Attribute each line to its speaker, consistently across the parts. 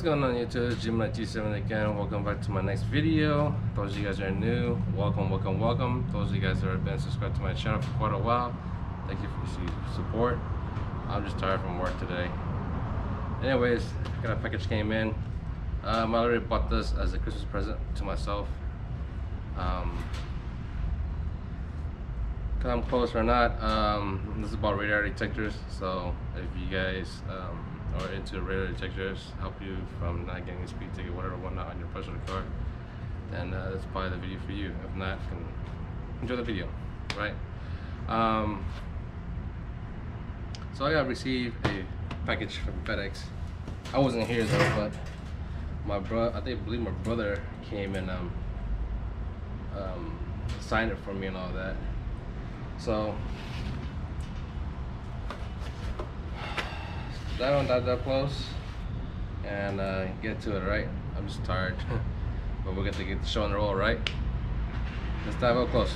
Speaker 1: going on YouTube? It's Gemini G7 again. Welcome back to my next video. Those of you guys are new, welcome. Those of you guys that have been subscribed to my channel for quite a while, thank you for your support. I'm just tired from work today. Anyways, got a package came in. I already bought this as a Christmas present to myself. Come close or not, this is about radar detectors. So if you guys are into radar detectors, help you from not getting a speed ticket, whatnot on your personal car, then that's probably the video for you. If not, you can enjoy the video, right? So I got received a package from FedEx. I wasn't here though, but my brother, I believe my brother came and signed it for me and all that. So that one not that close, and get to it, right? I'm just tired, but we'll get the show on the roll, right? Let's dive up close.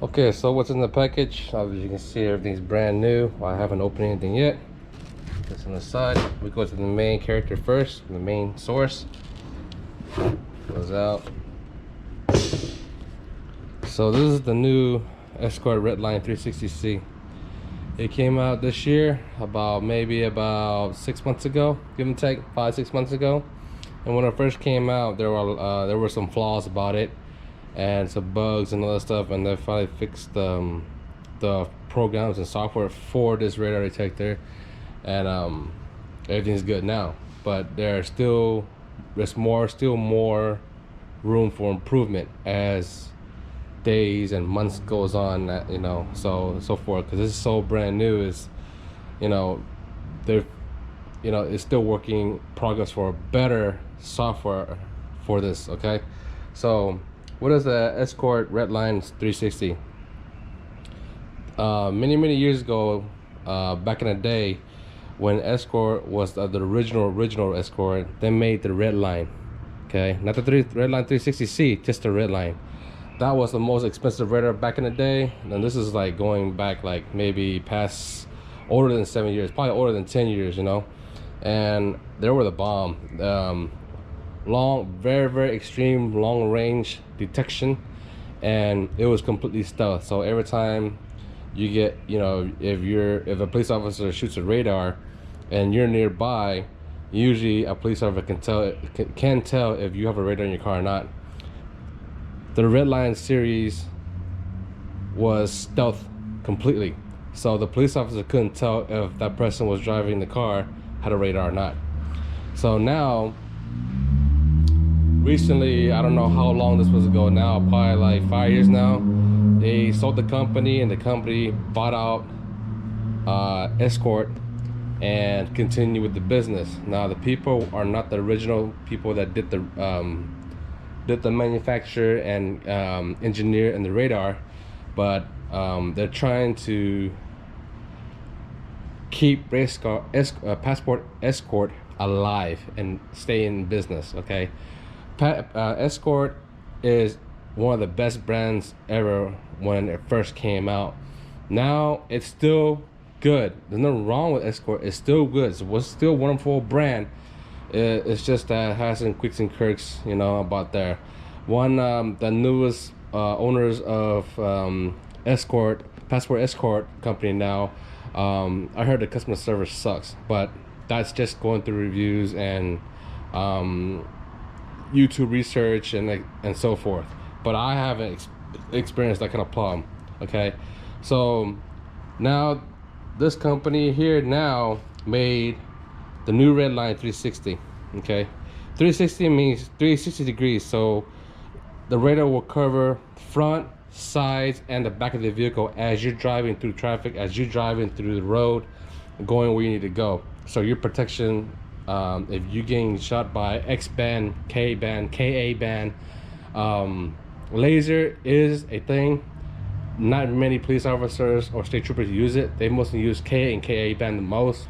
Speaker 1: Okay, so what's in the package? As you can see, everything's brand new. I haven't opened anything yet. This on the side. We go to the main character first, the main source. Goes out. So this is the new Escort Redline 360C. It came out this year, maybe about 6 months ago, give and take, 5-6 months ago. And when it first came out, there were some flaws about it and some bugs and other stuff, and they finally fixed the programs and software for this radar detector, and everything's good now. But there's still more room for improvement as days and months goes on, you know, so forth, because this is so brand new. Is, you know, it's still working progress for better software for this. Okay, so what is the Escort Redline 360? Many years ago, back in the day when Escort was the original Escort, they made the Redline. Okay, not the Redline 360C, just the Redline. That was the most expensive radar back in the day, and this is like going back like maybe past older than 7 years, probably older than 10 years, you know. And they were the bomb. Very extreme long range detection, and it was completely stealth. So every time you get, you know, if a police officer shoots a radar and you're nearby, usually a police officer can tell if you have a radar in your car or not. The Redline series was stealth completely, so the police officer couldn't tell if that person was driving the car had a radar or not. So now, recently, I don't know how long this was ago now, probably like 5 years now, they sold the company, and the company bought out Escort and continued with the business. Now the people are not the original people that did the manufacture and engineer and the radar, but they're trying to keep Passport Escort alive and stay in business. Okay, Escort is one of the best brands ever when it first came out. Now it's still good. There's nothing wrong with Escort. It's still good. It's still a wonderful brand. It's just that it has some quicks and quirks, you know, about there. One, the newest owners of Passport Escort company now, I heard the customer service sucks, but that's just going through reviews and YouTube research and so forth. But I haven't experienced that kind of problem. Okay, so now this company here now made the new Redline 360. Okay, 360 means 360 degrees, so the radar will cover front, sides, and the back of the vehicle as you're driving through traffic, as you're driving through the road, going where you need to go. So your protection, if you're getting shot by X-band, K-band, KA-band, laser is a thing. Not many police officers or state troopers use it. They mostly use K and KA-band the most.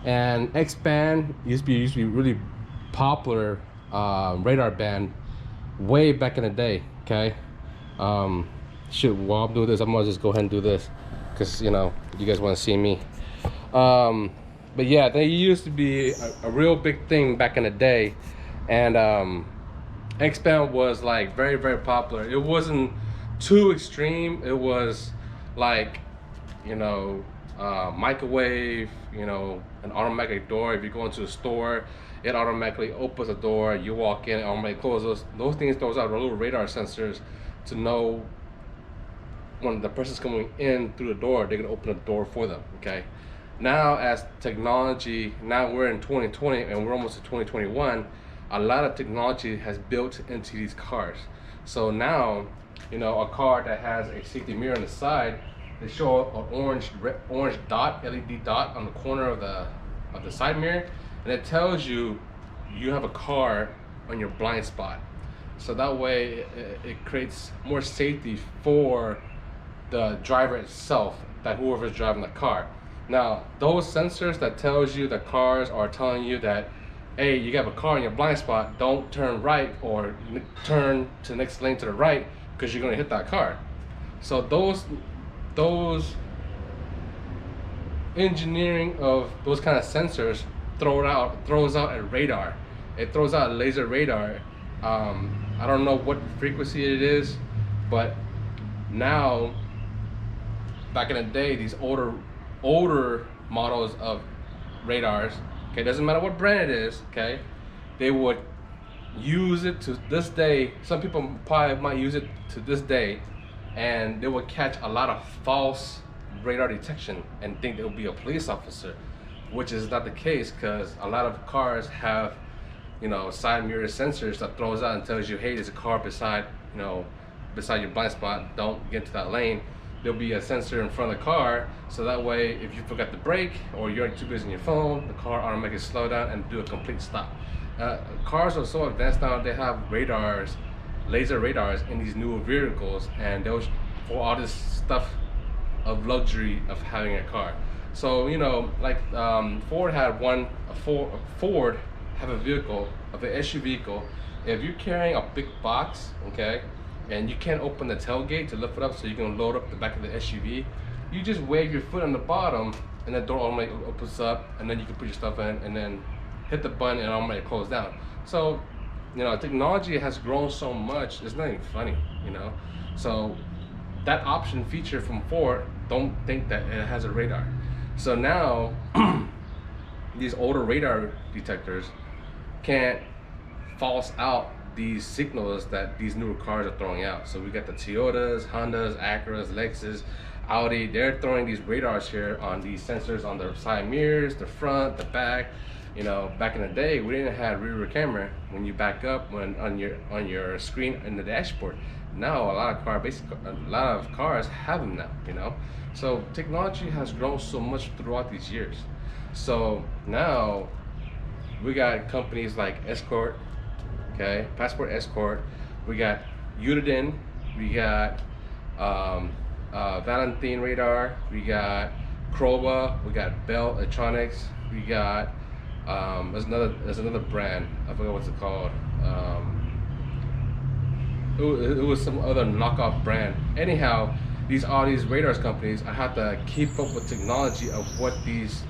Speaker 1: And X-band used to be really popular radar band way back in the day. Okay, shoot, while I'm doing this, I'm gonna just go ahead and do this because, you know, you guys want to see me. But yeah, they used to be a real big thing back in the day, and X-Band was like very, very popular. It wasn't too extreme. It was like, you know, microwave, you know, an automatic door. If you go into a store, it automatically opens the door. You walk in, it automatically closes. Those things, those are little radar sensors to know when the person's coming in through the door, they're gonna open the door for them. Okay. Now, as technology, now we're in 2020 and we're almost in 2021. A lot of technology has built into these cars. So now, you know, a car that has a safety mirror on the side, they show an orange dot, LED dot on the corner of the side mirror, and it tells you you have a car on your blind spot. So that way, it creates more safety for the driver itself, that whoever's driving the car. Now, those sensors that tells you the cars are telling you that, hey, you have a car in your blind spot, don't turn right or turn to the next lane to the right because you're gonna hit that car. So those engineering of those kind of sensors throws out a radar. It throws out a laser radar. I don't know what frequency it is, but now, back in the day, these older models of radars, okay, doesn't matter what brand it is, okay, they would use it to this day. Some people probably might use it to this day, and they would catch a lot of false radar detection and think it would be a police officer, which is not the case, because a lot of cars have, you know, side mirror sensors that throws out and tells you, hey, there's a car beside, you know, beside your blind spot, don't get into that lane. There'll be a sensor in front of the car, so that way if you forgot to brake or you're too busy on your phone, the car automatically slow down and do a complete stop. Cars are so advanced now, they have radars, laser radars in these newer vehicles, and those for all this stuff of luxury of having a car. So, you know, like Ford had Ford have a vehicle, of an SUV vehicle. If you're carrying a big box, okay, and you can't open the tailgate to lift it up so you can load up the back of the SUV, you just wave your foot on the bottom and the door automatically opens up, and then you can put your stuff in and then hit the button and it automatically closes down. So, you know, technology has grown so much, it's not even funny, you know. So that option feature from Ford, don't think that it has a radar. So now these older radar detectors can't false out these signals that these newer cars are throwing out. So we got the Toyotas, Hondas, Acuras, Lexus, Audi. They're throwing these radars here on these sensors on the side mirrors, the front, the back. You know, back in the day, we didn't have rear camera when you back up on your screen in the dashboard. Now a lot of cars have them now. You know, so technology has grown so much throughout these years. So now we got companies like Escort, okay, Passport Escort, we got Uniden, we got Valentine radar, we got Kroba, we got Bell Electronics, we got there's another brand, I forgot what's it called. It was some other knockoff brand. Anyhow, all these radars companies, I have to keep up with technology of what these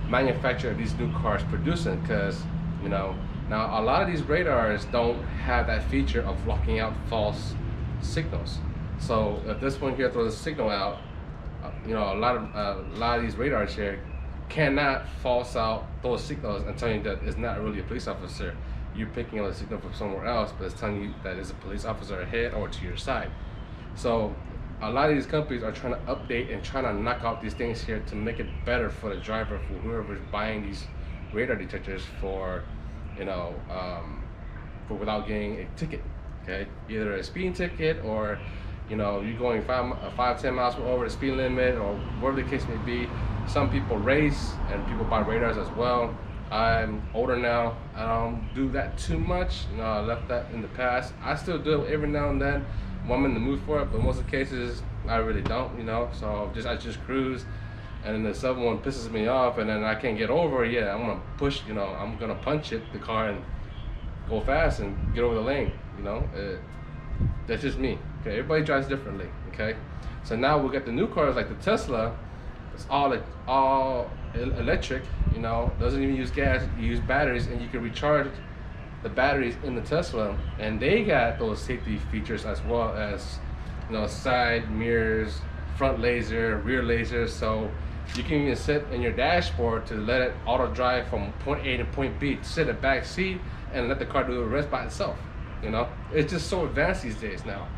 Speaker 1: manufacturer these new cars producing, because, you know, now a lot of these radars don't have that feature of blocking out false signals. So if this one here throws a signal out, you know, a lot of these radars here cannot false out those signals and tell you that it's not really a police officer. You're picking up a signal from somewhere else, but it's telling you that it's a police officer ahead or to your side. So a lot of these companies are trying to update and trying to knock out these things here to make it better for the driver, for whoever's buying these radar detectors for, you know, for without getting a ticket, okay? Either a speeding ticket, or, you know, you're going 5-10 miles over the speed limit, or whatever the case may be. Some people race and people buy radars as well. I'm older now, I don't do that too much. You know, I left that in the past. I still do it every now and then when I'm in the mood for it, but most of the cases I really don't, you know. So I just cruise, and then if someone pisses me off and then I can't get over it, yeah, I'm gonna push, you know, I'm gonna punch the car and go fast and get over the lane, you know. That's just me, okay? Everybody drives differently, okay? So now we got the new cars like the Tesla. It's all electric, you know, doesn't even use gas, you use batteries, and you can recharge the batteries in the Tesla, and they got those safety features as well as, you know, side mirrors, front laser, rear laser, so you can even sit in your dashboard to let it auto drive from point A to point B, sit in the back seat and let the car do the rest by itself. You know, it's just so advanced these days now.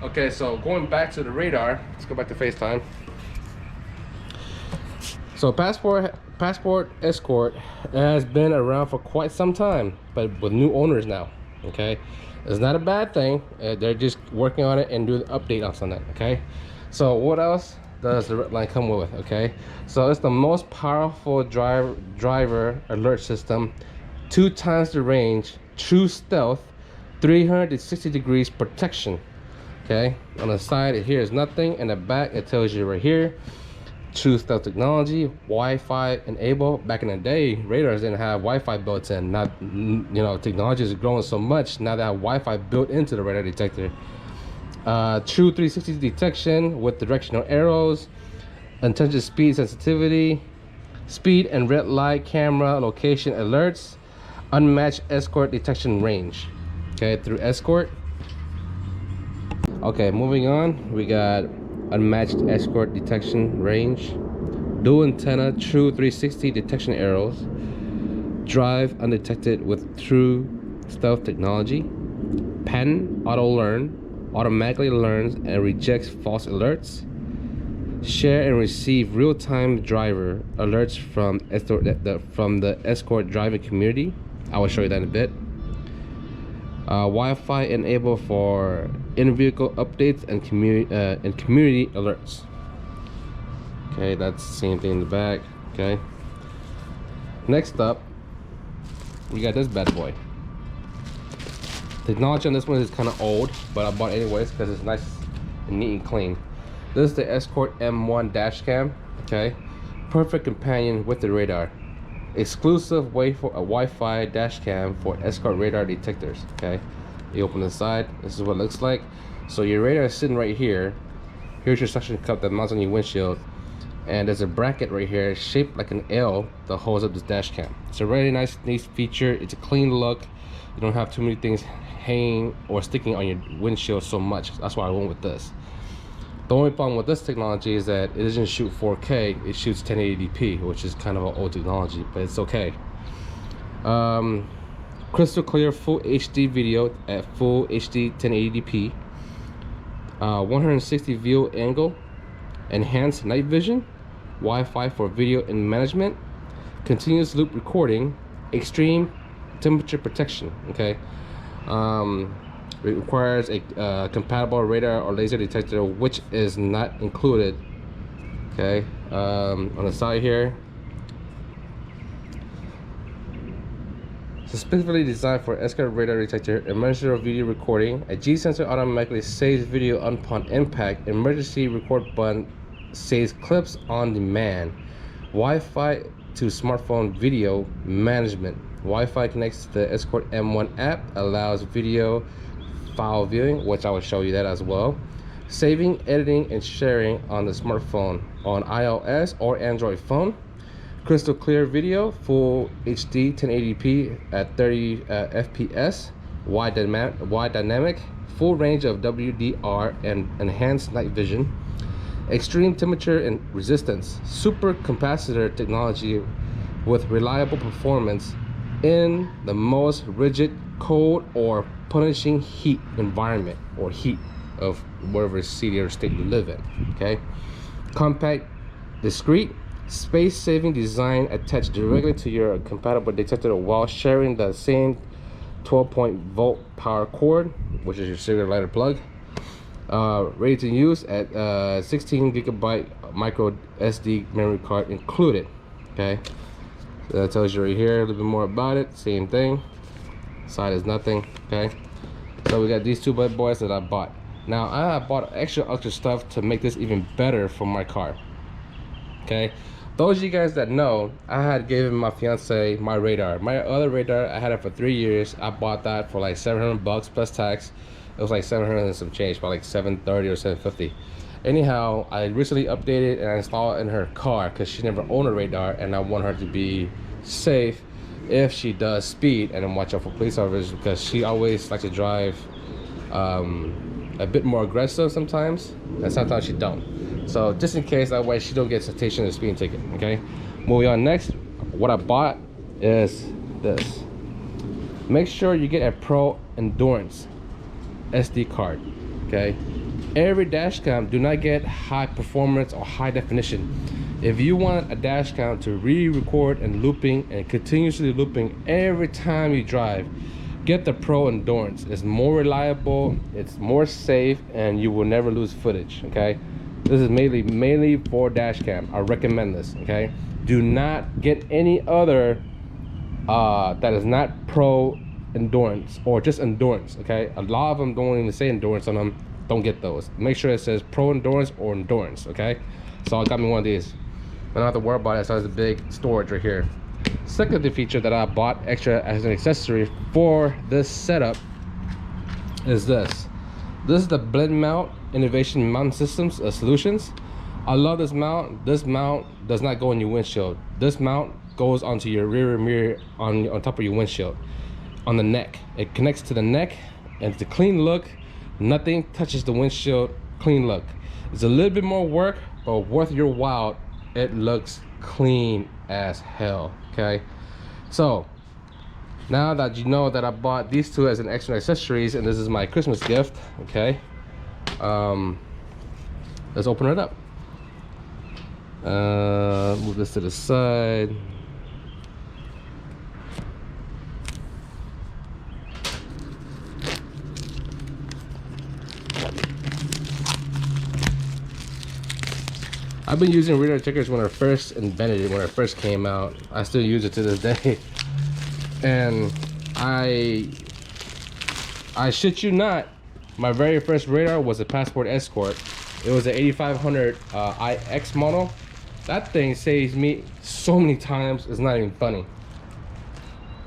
Speaker 1: Okay, so going back to the radar, let's go back to FaceTime. So Passport Escort has been around for quite some time, but with new owners now. Okay, it's not a bad thing. They're just working on it and doing an update on something. Okay, so what else does the Redline come with? Okay, so it's the most powerful driver alert system, 2 times the range, true stealth, 360 degrees protection. Okay, on the side here is nothing, in the back it tells you right here, true stealth technology, Wi-Fi enabled. Back in the day, radars didn't have Wi-Fi built in. Not, you know, technology is growing so much now that Wi-Fi built into the radar detector. True 360 detection with directional arrows, intelligent speed sensitivity, speed and red light camera location alerts, unmatched Escort detection range. Okay, through Escort. Okay, moving on, we got unmatched Escort detection range, dual antenna, true 360 detection arrows, drive undetected with true stealth technology, patent auto learn, automatically learns and rejects false alerts, share and receive real-time driver alerts from the Escort driving community. I will show you that in a bit. Wi-Fi enabled for in-vehicle updates and community alerts. Okay, that's the same thing in the back. Okay, next up we got this bad boy. Technology on this one is kind of old, but I bought it anyways because it's nice and neat and clean. This is the Escort M1 dash cam. Okay, perfect companion with the radar. Exclusive Wi-Fi dash cam for Escort radar detectors. Okay, you open the side, this is what it looks like. So your radar is sitting right here. Here's your suction cup that mounts on your windshield, and there's a bracket right here shaped like an L that holds up this dash cam. It's a really nice feature. It's a clean look. You don't have too many things hanging or sticking on your windshield so much. That's why I went with this. The only problem with this technology is that it doesn't shoot 4K, it shoots 1080p, which is kind of an old technology, but it's okay. Crystal clear full HD video at full HD 1080p, 160 view angle, enhanced night vision, Wi-Fi for video and management, continuous loop recording, extreme temperature protection. Okay, it requires a compatible radar or laser detector, which is not included. Okay, on the side here, specifically designed for Escort radar detector, emergency video recording. A G sensor automatically saves video upon impact. Emergency record button saves clips on demand. Wi-Fi to smartphone video management. Wi-Fi connects to the Escort M1 app, allows video file viewing, which I will show you that as well. Saving, editing, and sharing on the smartphone on iOS or Android phone. Crystal clear video, full HD 1080p at 30 FPS, wide dynamic, full range of WDR and enhanced night vision. Extreme temperature and resistance, super capacitor technology with reliable performance in the most rigid, cold, or punishing heat environment or heat of whatever city or state you live in. Okay, compact, discreet, space-saving design attached directly to your compatible detector while sharing the same 12-volt power cord, which is your serial lighter plug. Ready to use at 16 gigabyte micro SD memory card included. Okay, so that tells you right here a little bit more about it. Same thing, side is nothing. Okay, so we got these two bad boys that I bought. Now I bought extra stuff to make this even better for my car. Okay, those of you guys that know, I had given my fiance my radar. My other radar, I had it for 3 years. I bought that for like $700 plus tax. It was like 700 and some change, probably like 730 or 750. Anyhow, I recently updated and I installed it in her car because she never owned a radar, and I want her to be safe if she does speed, and watch out for police officers because she always likes to drive a bit more aggressive sometimes, and sometimes she don't. So just in case, that way she don't get citation or speeding ticket. Okay, moving on. Next, what I bought is this. Make sure you get a Pro Endurance SD card. Okay, every dash cam do not get high performance or high definition. If you want a dash cam to re-record and looping and continuously looping every time you drive, get the Pro Endurance. It's more reliable, it's more safe, and you will never lose footage. Okay, this is mainly for dash cam. I recommend this. Okay, do not get any other that is not Pro Endurance or just Endurance. Okay, a lot of them don't even say Endurance on them. Don't get those. Make sure it says Pro Endurance or Endurance. Okay, so I got me one of these. I don't have to worry about it. So it's a big storage right here. Second feature that I bought extra as an accessory for this setup is this. This is the Blendmount Innovation Mount Systems Solutions. I love this mount. This mount does not go in your windshield. This mount goes onto your rear mirror on top of your windshield, on the neck. It connects to the neck, and it's a clean look. Nothing touches the windshield. Clean look. It's a little bit more work, but worth your while. It looks clean as hell. Okay, so now that you know that I bought these two as an extra accessories, and this is my Christmas gift. Okay, let's open it up. Move this to the side. I've been using radar detectors when I first invented it, when it first came out. I still use it to this day. And I shit you not, my very first radar was a Passport Escort. It was an 8500 IX model. That thing saves me so many times, it's not even funny.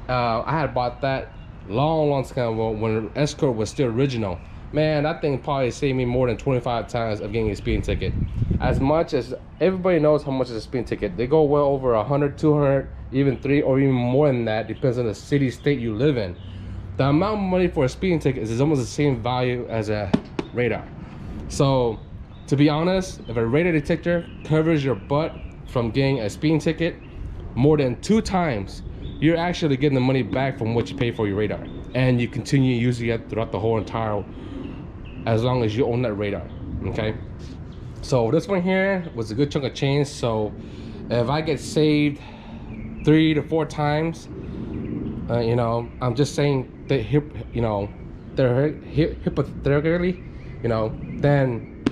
Speaker 1: I had bought that long time ago when Escort was still original. Man, that thing probably saved me more than 25 times of getting a speeding ticket. As much as everybody knows how much is a speeding ticket, they go well over 100, 200, even 3, or even more than that, depends on the city, state you live in. The amount of money for a speeding ticket is almost the same value as a radar. So, to be honest, if a radar detector covers your butt from getting a speeding ticket more than 2 times, you're actually getting the money back from what you pay for your radar, and you continue using it throughout the whole entire, as long as you own that radar. Okay, so this one here was a good chunk of change. So if I get saved 3 to 4 times, you know, I'm just saying that, you know, they're hypothetically, you know, then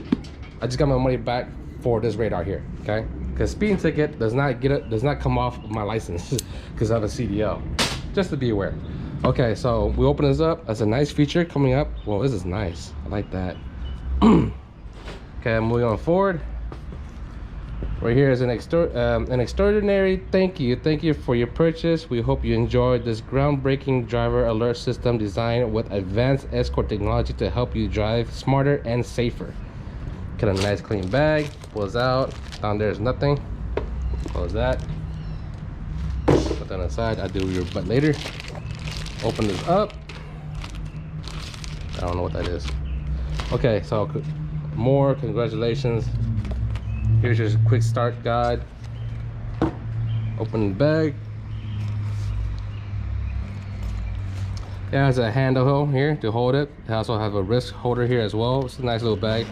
Speaker 1: I just got my money back for this radar here. Okay, because speeding ticket does not come off of my license because I have a CDL, just to be aware. Okay, so we open this up. That's a nice feature coming up. Well, this is nice. I like that. Okay, moving on forward. Right here is an extraordinary thank you for your purchase. We hope you enjoyed this groundbreaking driver alert system designed with advanced Escort technology to help you drive smarter and safer. Get a nice clean bag. Pulls out. Down there's nothing. Close that. Put that on the side. I'll do your butt later. Open this up. I don't know what that is. Okay, so more congratulations. Here's your quick start guide. Open the bag. It has a handle here to hold it. It also has a wrist holder here as well. It's a nice little bag.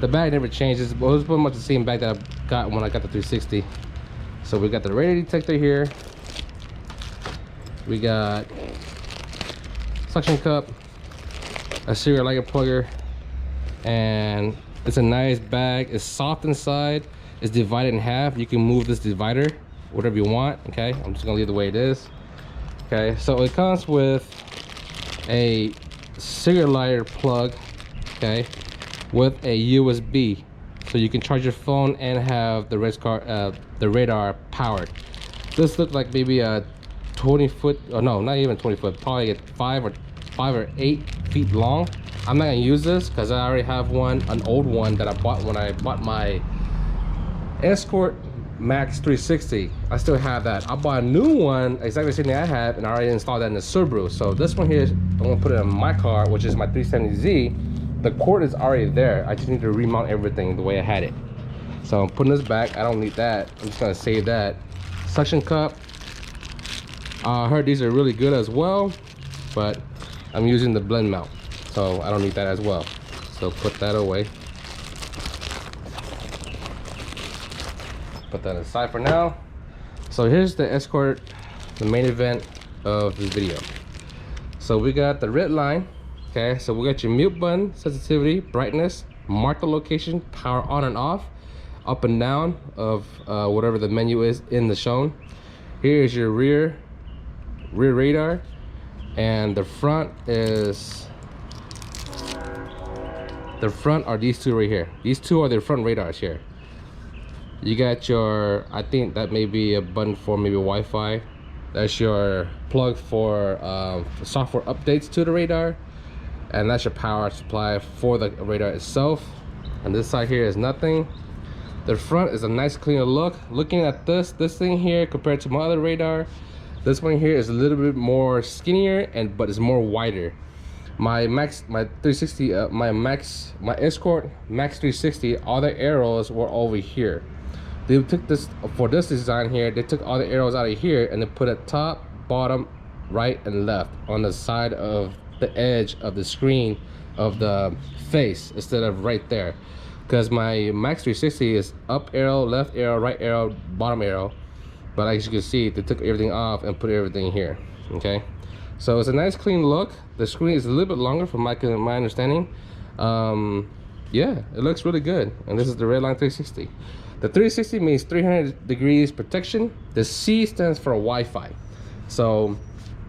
Speaker 1: The bag never changes. It was pretty much the same bag that I got when I got the 360. So we got the radar detector here. We got suction cup, a serial light plugger, and it's a nice bag. It's soft inside. It's divided in half. You can move this divider whatever you want. Okay, I'm just gonna leave it the way it is. Okay, so it comes with a serial lighter plug, okay, with a USB, so you can charge your phone and have the radar powered. This looks like maybe a 20 foot, or no, not even 20 foot, probably 5 or 8 feet long. I'm not gonna use this because I already have one, an old one that I bought when I bought my Escort Max 360. I still have that. I bought a new one, exactly the same thing I have, and I already installed that in the Subaru. So this one here, I'm gonna put it in my car, which is my 370Z. The cord is already there. I just need to remount everything the way I had it. So I'm putting this back. I don't need that. I'm just gonna save that. Suction cup. I heard these are really good as well, but I'm using the Blendmount, so I don't need that as well. So put that away. Put that aside for now. So here's the Escort, the main event of this video. So we got the red line. Okay, so we got your mute button, sensitivity, brightness, mark the location, power on and off, up and down of whatever the menu is in the shown. Here is your rear radar, and the front is, the front are these two right here. These two are the front radars here. You got your, I think that may be a button for maybe Wi-Fi. That's your plug for software updates to the radar, and that's your power supply for the radar itself. And this side here is nothing. The front is a nice cleaner look. Looking at this thing here compared to my other radar, this one here is a little bit more skinnier, but it's more wider. My 360, my Escort Max 360, all the arrows were over here. They took this, for this design here, they took all the arrows out of here and they put it top, bottom, right, and left on the side of the edge of the screen of the face instead of right there. Because my Max 360 is up arrow, left arrow, right arrow, bottom arrow. But as you can see, they took everything off and put everything here. Okay, so it's a nice clean look. The screen is a little bit longer from my understanding. Yeah, it looks really good. And this is the Redline 360. The 360 means 300 degrees protection. The C stands for Wi-Fi. So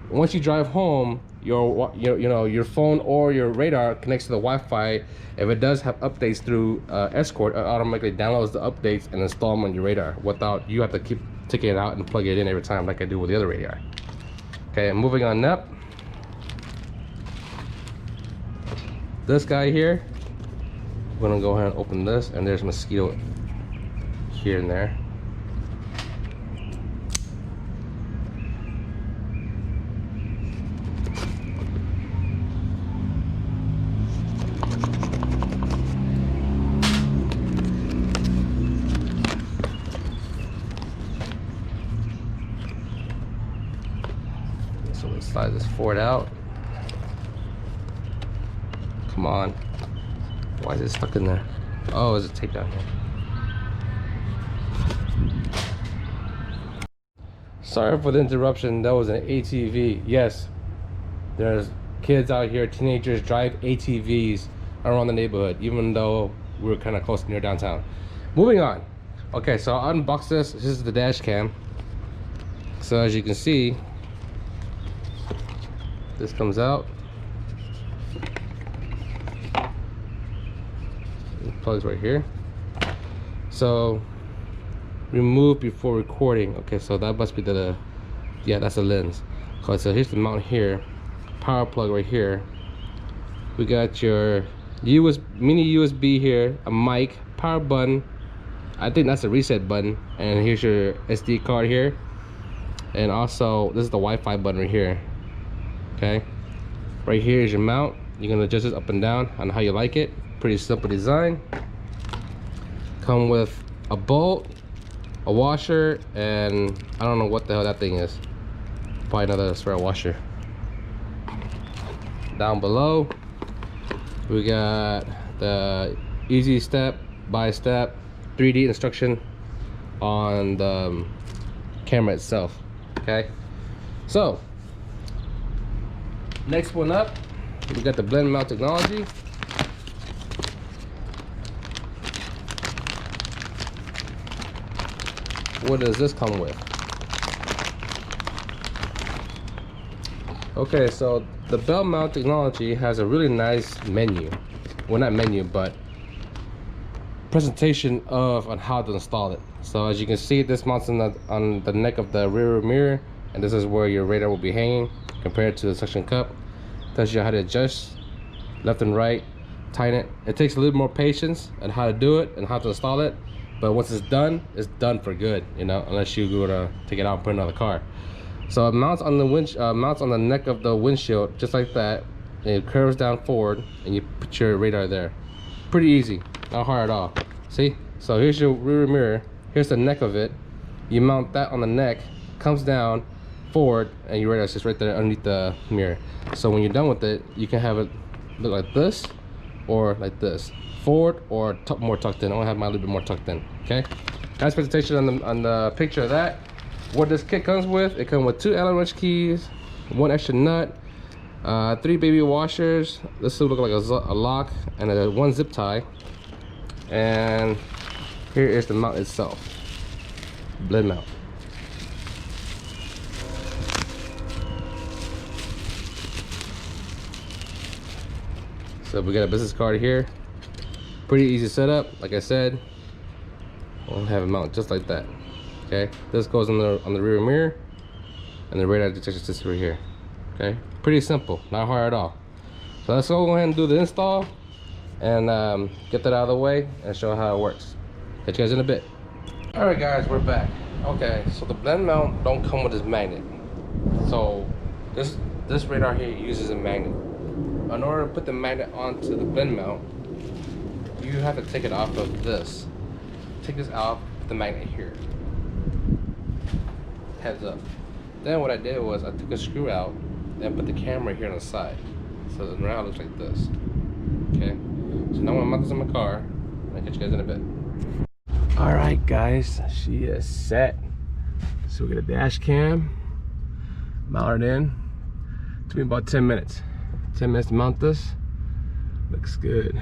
Speaker 1: once you drive home, your phone or your radar connects to the Wi-Fi. If it does have updates through Escort, it automatically downloads the updates and install them on your radar without you have to keep taking it out and plug it in every time like I do with the other radar. Okay, moving on up. This guy here, I'm gonna go ahead and open this, and there's mosquito here and there. So let's slide this Ford out. Come on. Why is it stuck in there? Oh, there's a tape down here. Sorry for the interruption. That was an ATV. Yes, there's kids out here, teenagers drive ATVs around the neighborhood, even though we're kind of close near downtown. Moving on. Okay, so I'll unbox this. This is the dash cam. So as you can see, this comes out. It plugs right here. So remove before recording. Okay, so that must be the, yeah, that's the lens. Okay, so here's the mount here. Power plug right here. We got your mini USB here, a mic, power button. I think that's a reset button. And here's your SD card here. And also, this is the Wi-Fi button right here. Okay, right here is your mount. You can adjust it up and down on how you like it. Pretty simple design. Come with a bolt, a washer, and I don't know what the hell that thing is. Probably another spare washer. Down below, we got the easy step by step 3D instruction on the camera itself. Okay, so next one up, we got the Blendmount technology. What does this come with? Okay, so the Blendmount technology has a really nice menu. Well, not menu, but presentation on how to install it. So as you can see, this mounts on the neck of the rear mirror, and this is where your radar will be hanging compared to the suction cup. Tells you how to adjust left and right, tighten it. It takes a little more patience and how to do it and how to install it, but once it's done for good, you know, unless you go to take it out and put it in another car. So it mounts on the mounts on the neck of the windshield just like that, and it curves down forward, and you put your radar there. Pretty easy, not hard at all. See? So here's your rear mirror, here's the neck of it. You mount that on the neck, comes down forward, and your radar sits right there underneath the mirror. So when you're done with it, you can have it look like this or like this, forward or more tucked in. I want to have mine a little bit more tucked in. Okay, nice presentation on the picture of that. What this kit comes with, it comes with 2 Allen wrench keys, 1 extra nut, 3 baby washers. This will look like a lock, and 1 zip tie. And here is the mount itself, Blendmount. So we got a business card here. Pretty easy setup. Like I said, we'll have it mount just like that. Okay, this goes on the rear mirror, and the radar detector sits right here. Okay, pretty simple, not hard at all. So let's go ahead and do the install and get that out of the way and show how it works. Catch you guys in a bit. All right, guys, we're back. Okay, so the Blendmount don't come with this magnet. So this radar here uses a magnet. In order to put the magnet onto the Blendmount, you have to take it off of this. Take this out, put the magnet here. Heads up. Then what I did was I took a screw out and put the camera here on the side. So the now it looks like this. Okay. So now I'm gonna mount this in my car. I'll catch you guys in a bit. Alright guys, she is set. So we get a dash cam, mount it in. Took me about 10 minutes. 10 minutes to mount this. Looks good.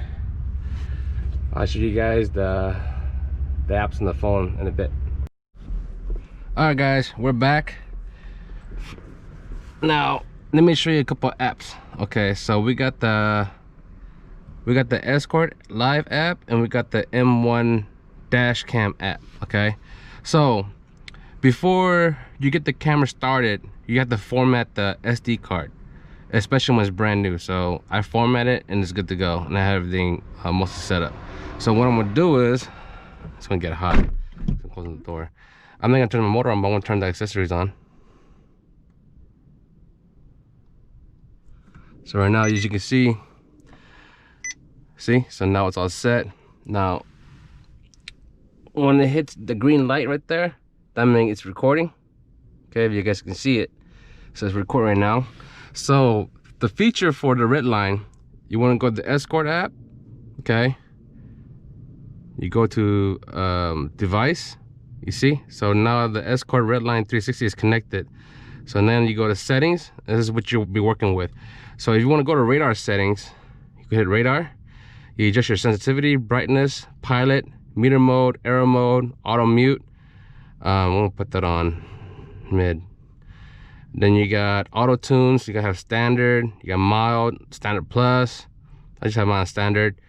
Speaker 1: I'll show you guys the apps on the phone in a bit. Alright guys, we're back. Now let me show you a couple of apps. Okay, so we got the Escort Live app, and we got the M1 dash cam app. Okay, so before you get the camera started, you have to format the SD card, especially when it's brand new. So I format it and it's good to go, and I have everything mostly set up. So what I'm gonna do is, it's gonna get hot. I'm closing the door. I'm not gonna turn the motor on, but I'm gonna turn the accessories on. So right now, as you can see, so now it's all set. Now, when it hits the green light right there, that means it's recording. Okay, if you guys can see it, so it's recording right now. So the feature for the Redline, you want to go to the Escort app. Okay, you go to device. You see, so now the Escort Redline 360 is connected. So then you go to settings. This is what you'll be working with. So if you want to go to radar settings, you can hit radar. You adjust your sensitivity, brightness, pilot, meter mode, aero mode, auto mute. I'm gonna put that on mid. Then you got auto tunes. You gotta have standard. You got mild, standard plus. I just have mine on standard.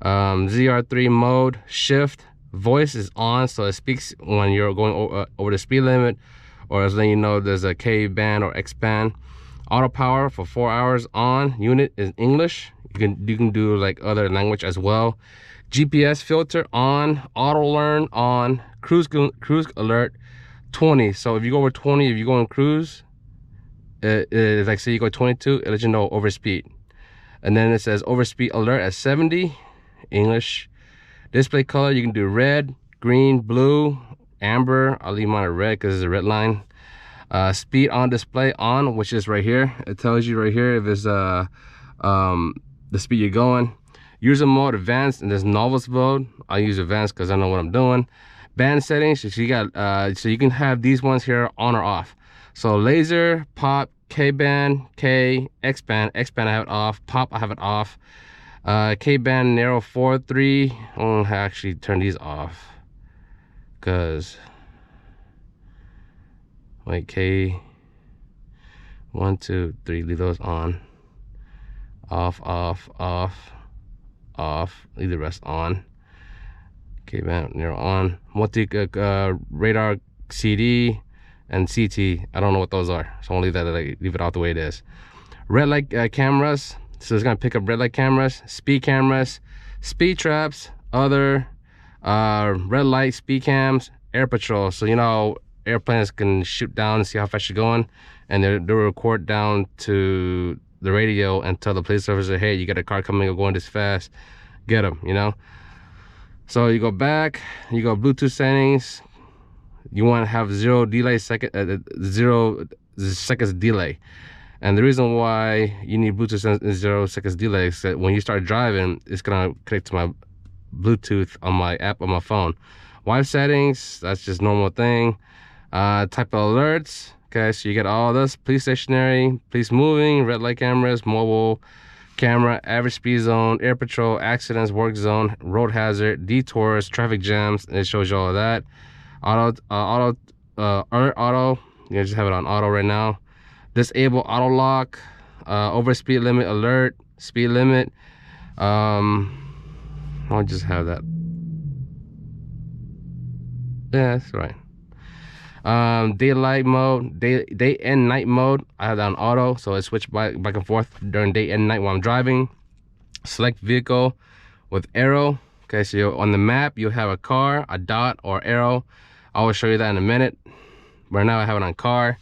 Speaker 1: ZR3 mode, shift. Voice is on, so it speaks when you're going over the speed limit, or as letting you know there's a K band or X band. Auto power for 4 hours on. Unit is English. You can do like other language as well. GPS filter on. Auto learn on. Cruise alert 20. So if you go over 20, if you go on cruise, it's like say you go 22, it'll let you know overspeed. And then it says overspeed alert at 70, English. Display color, you can do red, green, blue, amber. I'll leave mine at red because it's a red line. Speed on display on, which is right here. It tells you right here if it's the speed you're going. User mode advanced, and there's novice mode. I'll use advanced because I know what I'm doing. Band settings, so you got so you can have these ones here on or off. So laser, pop, K band, K, X band. X band I have it off. Pop I have it off. K band narrow 4-3. I'm gonna actually turn these off because wait, K 1, 2, 3. Leave those on. Off, off, off, off. Leave the rest on. K band narrow on. Multi radar CD and CT. I don't know what those are, so I'll leave that. Leave it out the way it is. Red light cameras. So it's gonna pick up red light cameras, speed traps, other red light, speed cams, air patrol. So you know airplanes can shoot down and see how fast you're going, and they'll record down to the radio and tell the police officer, hey, you got a car coming or going this fast, get them, you know. So you go back, you go Bluetooth settings. You want to have 0 seconds delay. And the reason why you need Bluetooth 0 seconds delay is that when you start driving, it's gonna connect to my Bluetooth on my app on my phone. Wi-Fi settings, that's just normal thing. Type of alerts, okay, so you get all this: police stationary, police moving, red light cameras, mobile camera, average speed zone, air patrol, accidents, work zone, road hazard, detours, traffic jams, and it shows you all of that. Auto, you just have it on auto right now. Disable auto lock, over speed limit alert, speed limit. I'll just have that. Yeah, that's right. Daylight mode, day and night mode, I have that on auto, so it switches back and forth during day and night while I'm driving. Select vehicle with arrow. Okay, so on the map you'll have a car, a dot, or arrow. I will show you that in a minute. Right now I have it on car.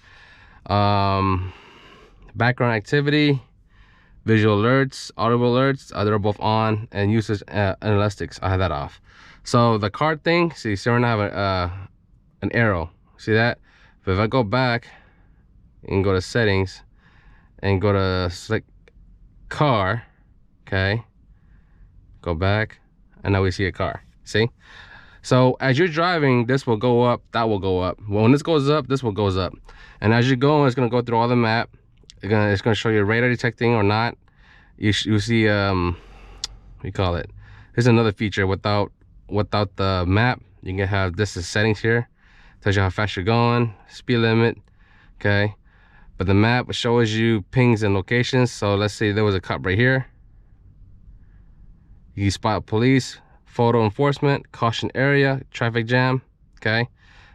Speaker 1: Background activity, visual alerts, audible alerts, they're both on, and usage analytics, I have that off. So the car thing, see, so right now I have an arrow. See that? But if I go back and go to settings and go to select car, okay, go back, and now we see a car. See? So as you're driving, this will go up, that will go up. Well, when this goes up, this will goes up. And as you're going, it's gonna go through all the map. It's gonna show you radar detecting or not. You see, what do you call it? Here's another feature without the map. You can have this as settings here. Tells you how fast you're going, speed limit, okay. But the map shows you pings and locations. So let's say there was a cop right here. You spot police, photo enforcement, caution area, traffic jam, okay.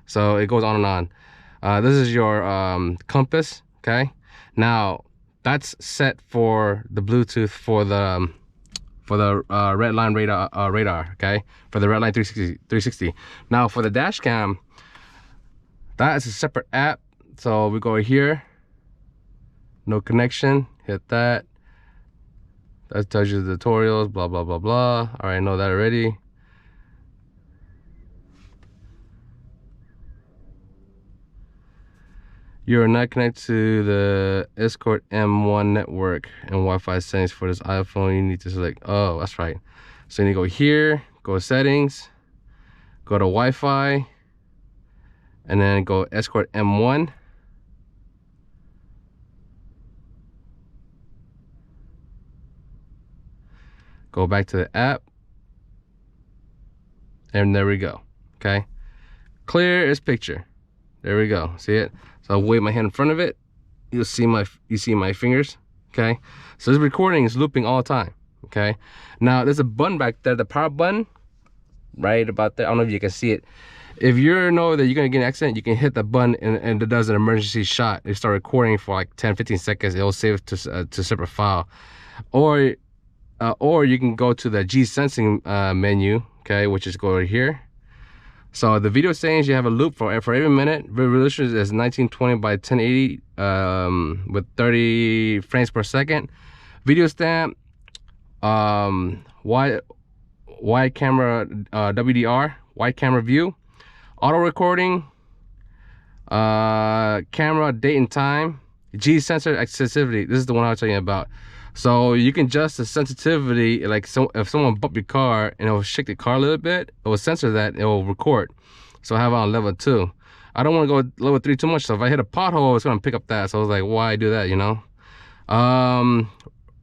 Speaker 1: So it goes on and on. This is your compass, okay. Now that's set for the Bluetooth for the Redline radar, okay, for the Redline 360. Now for the dash cam, that is a separate app. So we go here, no connection, hit that. That tells you the tutorials, blah blah blah blah. I already know that already. You are not connected to the Escort M1 network and Wi-Fi settings for this iPhone. You need to select, oh, that's right. So you need to go here, go to settings, go to Wi-Fi, and then go Escort M1. Go back to the app, and there we go, okay? Clear as picture. There we go, see it? So I'll wave my hand in front of it. You see my fingers, okay? So this recording is looping all the time, okay? Now there's a button back there, the power button, right about there. I don't know if you can see it. If you know that you're gonna get an accident, you can hit the button and it does an emergency shot. You start recording for like 10-15 seconds. It'll save it to separate file, or you can go to the G sensing menu, okay, which is go right here. So the video settings, you have a loop for every minute. Resolution is 1920 by 1080 with 30 frames per second. Video stamp, wide camera, WDR, wide camera view, auto recording, camera date and time, G sensor accessibility. This is the one I was telling you about. So you can adjust the sensitivity, like if someone bump your car and it will shake the car a little bit, it will censor that, it will record. So I have it on level 2. I don't want to go level 3 too much, so if I hit a pothole, it's gonna pick up that. So I was like, why do that, you know?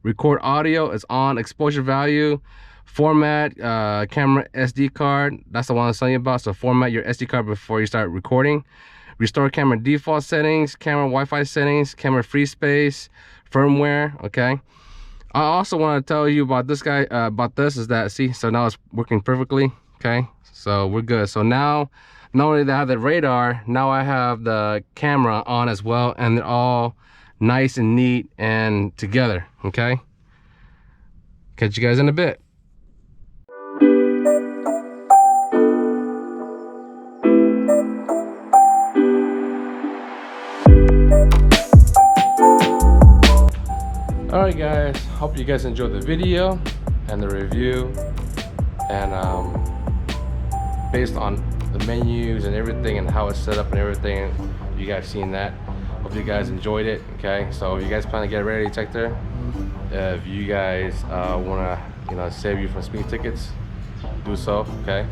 Speaker 1: Record audio is on, exposure value, format, camera SD card, that's the one I was telling you about. So format your SD card before you start recording. Restore camera default settings, camera Wi-Fi settings, camera free space, firmware, okay? I also want to tell you about this guy, is that, see, so now it's working perfectly, okay? So we're good. So now, not only do I have the radar, now I have the camera on as well, and they're all nice and neat and together, okay? Catch you guys in a bit. Alright guys, hope you guys enjoyed the video and the review, and based on the menus and everything and how it's set up and everything, you guys seen that. Hope you guys enjoyed it. Okay, so if you guys plan to get a radar detector, if you guys want to save you from speeding tickets, do so. Okay,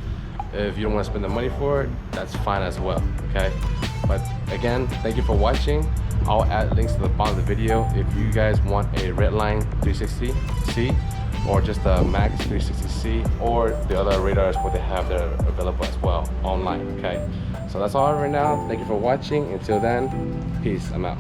Speaker 1: if you don't want to spend the money for it, that's fine as well. Okay, but again, thank you for watching. I'll add links to the bottom of the video if you guys want a Redline 360C or just a Max 360C or the other radars what they have that are available as well online. Okay, so that's all right now. Thank you for watching. Until then, peace. I'm out.